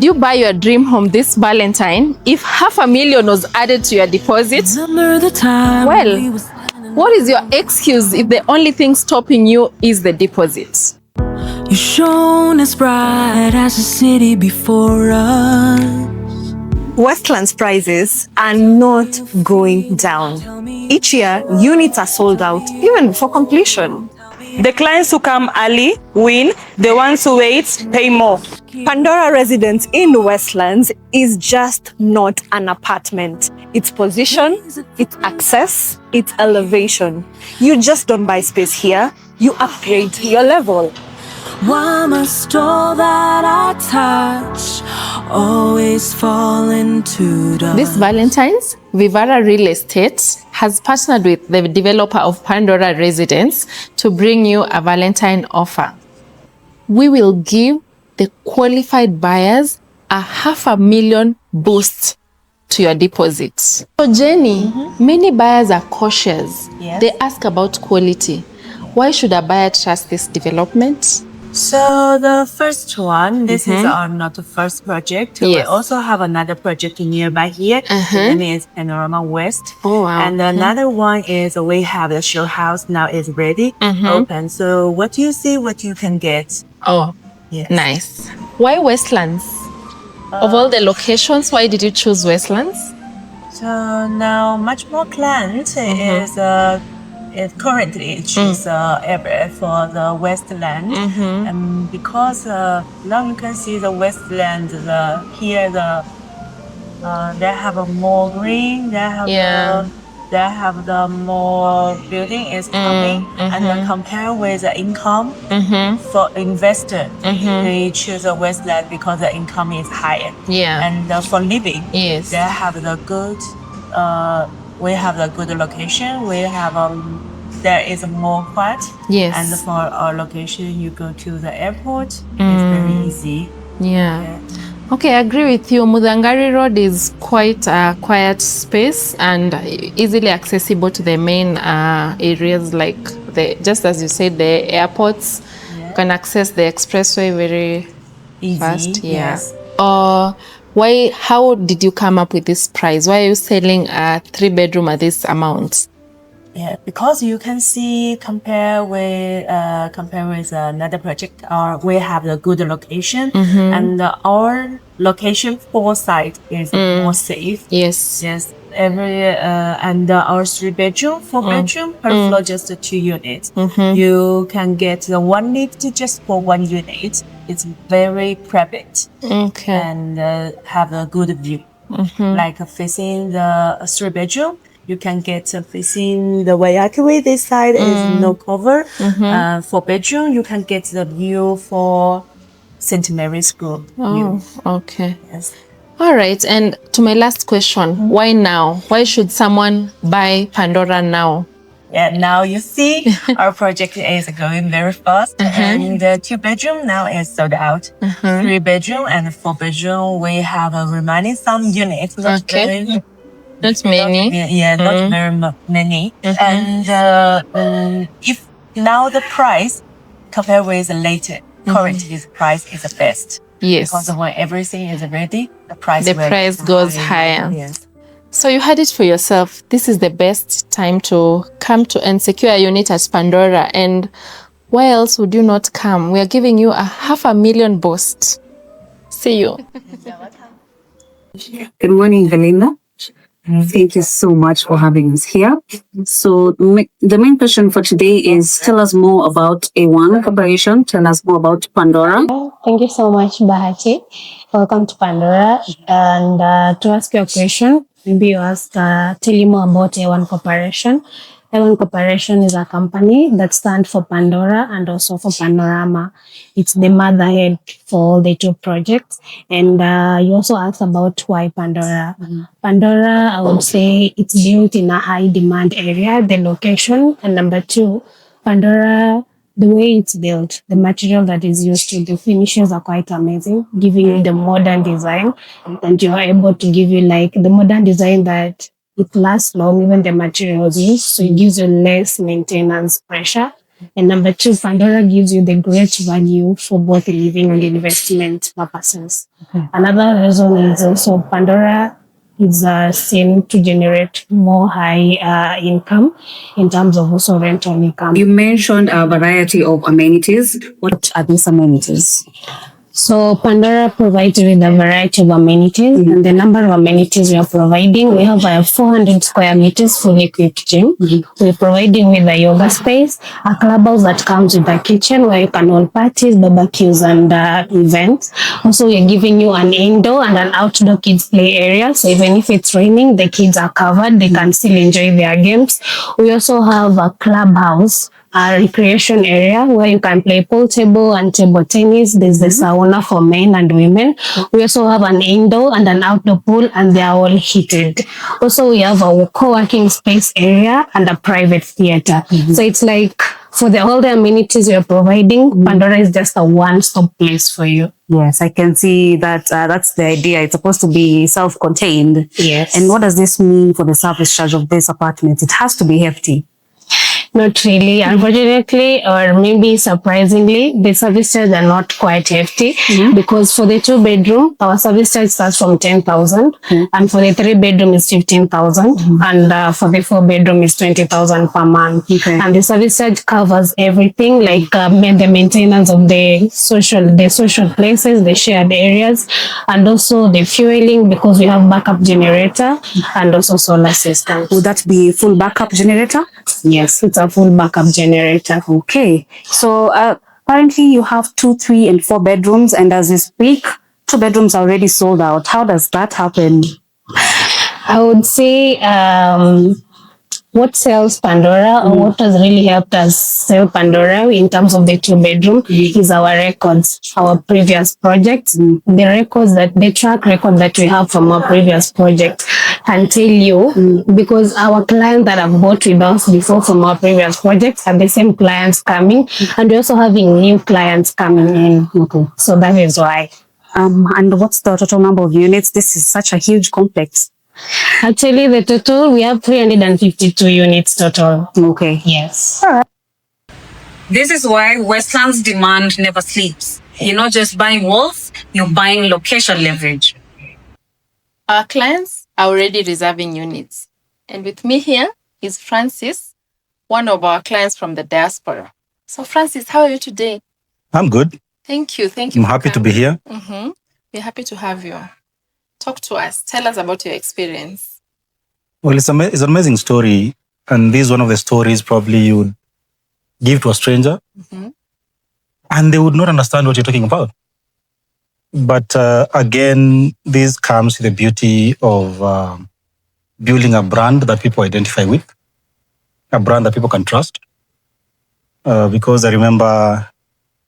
You buy your dream home this Valentine if $500,000 was added to your deposit? Well, what is your excuse if the only thing stopping you is the deposit? You shone as bright as the city before us. Westlands prices are not going down. Each year, units are sold out even before completion. The clients who come early win, the ones who wait pay more. Pandora Residence in Westlands is just not an apartment. It's position, it's access, it's elevation. You just don't buy space here, you upgrade your level. Why must all that I touch always fall into dust? This Valentine's, Vivara Real Estate has partnered with the developer of Pandora Residence to bring you a Valentine offer. We will give the qualified buyers a $500,000 boost to your deposit. So Jenny, many buyers are cautious. Yes. They ask about quality. Why should a buyer trust this development? So the first one, this is our not the first project. We Yes. also have another project nearby here. The name is Panorama West. Oh, wow. And another one is we have the show house now is ready, open. So what you see, what you can get. Oh, Yes. nice. Why Westlands? Of all the locations, why did you choose Westlands? So now much more client is currently choose area for the Westland, and because now you can see the Westland here they have a more green, they have the more building is coming, and then compare with the income for investor, they choose the Westland because the income is higher. Yeah. And for living, Yes. they have the good. We have the good location. We have there is more quiet. Yes. And for our location, you go to the airport. It's very easy. Yeah. Okay, I agree with you. Mudangari Road is quite a quiet space and easily accessible to the main areas like just as you said, the airports. You can access the expressway very Easy. fast. Yeah. Yes. How did you come up with this price? Why are you selling a 3-bedroom at this amount? Yeah, because you can see compare with another project, we have the good location, and our location 4 side is more safe. Yes. Yes, and our 3-bedroom, 4-bedroom per floor just 2 units. You can get the 1 lift just for 1 unit. It's very private. Okay. And have a good view, like facing the 3-bedroom. You can get facing the Waiakere. This side is no cover. 4-bedroom, you can get the view for St. Mary's School. Oh, okay. Yes. All right. And to my last question, why now? Why should someone buy Pandora now? Yeah, now you see our project is going very fast, and the 2-bedroom now is sold out. 3-bedroom and 4-bedroom, we have remaining some units. Okay. Not many. Not very many. And if now the price compared with later, currently the price is the best. Yes. Because when everything is ready, the price goes higher. Yes. So you heard it for yourself. This is the best time to come to and secure a unit at Pandora. And why else would you not come? We are giving you a $500,000 boost. See you. Good morning, Belinda. Thank you so much for having us here. So the main question for today is, tell us more about A1 Corporation. Tell us more about Pandora. Thank you so much, Bahati. Welcome to Pandora. And to ask your question, maybe you ask, tell you more about A1 Corporation. A1 Corporation is a company that stands for Pandora and also for Panorama. It's the motherhead for all the 2 projects. And you also asked about why Pandora. Pandora, I would say it's built in a high demand area, the location. And number 2, Pandora, the way it's built, the material that is used to, the finishes are quite amazing, giving you the modern design. And you're able to give you like the modern design that it lasts long, even the materials used, so it gives you less maintenance pressure. And number two, Pandora gives you the great value for both living and investment purposes. Another reason is also Pandora is seen to generate more high income in terms of also rental income. You mentioned a variety of amenities. What are these amenities? So Pandora provides you with a variety of amenities, and the number of amenities we are providing, we have a 400 square meters fully equipped gym. We're providing with a yoga space, a clubhouse that comes with a kitchen where you can hold parties, barbecues, and events. Also, we're giving you an indoor and an outdoor kids play area. So even if it's raining, the kids are covered; they can still enjoy their games. We also have a clubhouse, a recreation area where you can play pool table and table tennis. There's the sauna for men and women. We also have an indoor and an outdoor pool, and they are all heated. Also, we have a co-working space area and a private theater. So it's like for all the amenities we are providing, Pandora is just a one-stop place for you. Yes, I can see that that's the idea. It's supposed to be self-contained. Yes. And what does this mean for the service charge of this apartment? It has to be hefty. Not really, unfortunately, or maybe surprisingly, the service charges are not quite hefty because for the 2-bedroom, our service charge starts from 10,000, and for the 3-bedroom is 15,000, and for the 4-bedroom is 20,000 per month. And the service charge covers everything, like the maintenance of the social places, the shared areas, and also the fueling, because we have backup generator and also solar system. Would that be full backup generator? Yes, it's a full backup generator. Okay. So currently you have 2, 3, and 4 bedrooms, and as we speak, 2 bedrooms are already sold out. How does that happen? I would say what sells Pandora, or what has really helped us sell Pandora in terms of the 2-bedroom is our records, our previous projects. The track record that we have from our previous project can tell you, because our clients that have bought with us before from our previous projects are the same clients coming, and we're also having new clients coming in. So that is why. And what's the total number of units? This is such a huge complex. Actually, the total, we have 352 units total. Okay. Yes. This is why Westlands demand never sleeps. You're not just buying walls, you're buying location leverage. Our clients are already reserving units. And with me here is Francis, one of our clients from the diaspora. So Francis, how are you today? I'm good. Thank you. Thank you. I'm happy to be here. We're happy to have you. Talk to us. Tell us about your experience. Well, it's an amazing story. And this is one of the stories probably you would give to a stranger. And they would not understand what you're talking about. But again, this comes with the beauty of building a brand that people identify with, a brand that people can trust. Because I remember,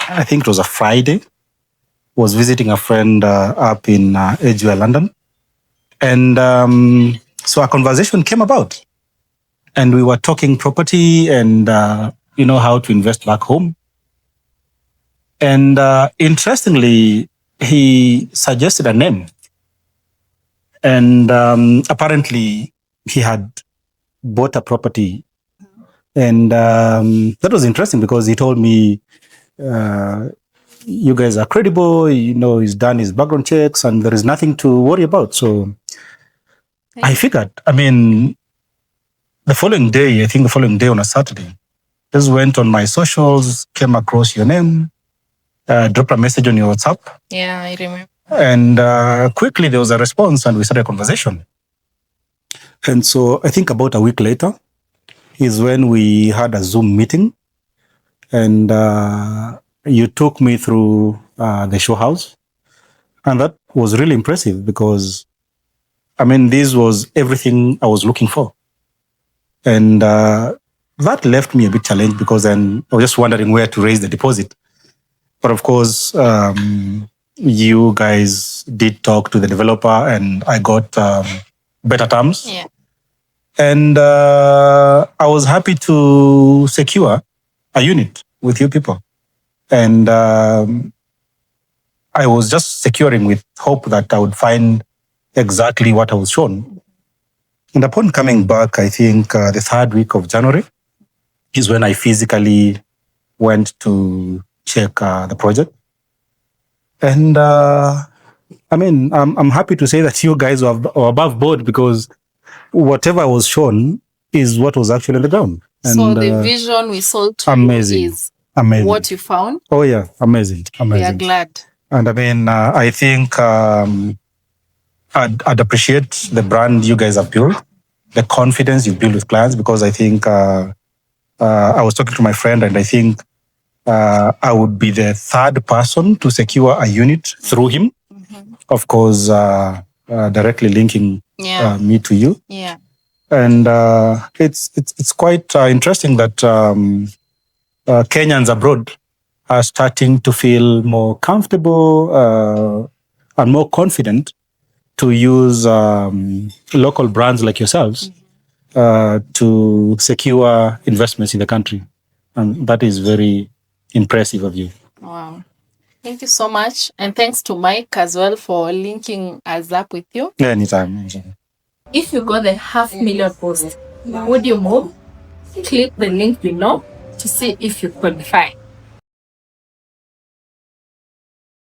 I think it was a Friday, was visiting a friend up in Edgware, London. And so a conversation came about. And we were talking property and, how to invest back home. And interestingly, he suggested a name. And apparently, he had bought a property. And that was interesting because he told me, you guys are credible, he's done his background checks and there is nothing to worry about. So I figured, the following day on a Saturday, just went on my socials, came across your name, dropped a message on your WhatsApp. Yeah, I remember. And quickly there was a response and we started a conversation. And so I think about a week later is when we had a Zoom meeting. And you took me through the show house. And that was really impressive because, this was everything I was looking for. And that left me a bit challenged because then I was just wondering where to raise the deposit. But of course, you guys did talk to the developer and I got better terms. Yeah. And I was happy to secure a unit with you people. And I was just securing with hope that I would find exactly what I was shown. And upon coming back, I think the 3rd week of January is when I physically went to check the project. And I'm happy to say that you guys are above board, because whatever was shown is what was actually on the ground. And, so the vision we sold to you is what you found? Oh yeah, amazing. We are glad. And I think I'd appreciate the brand you guys have built, the confidence you build with clients, because I think I was talking to my friend, and I think I would be the third person to secure a unit through him. Of course, directly linking me to you. Yeah. And it's quite interesting that Kenyans abroad are starting to feel more comfortable and more confident to use local brands like yourselves to secure investments in the country. And that is very impressive of you. Wow. Thank you so much. And thanks to Mike as well for linking us up with you. Yeah, anytime. If you got the 500,000 post, would you move? Click the link below to see if you qualify.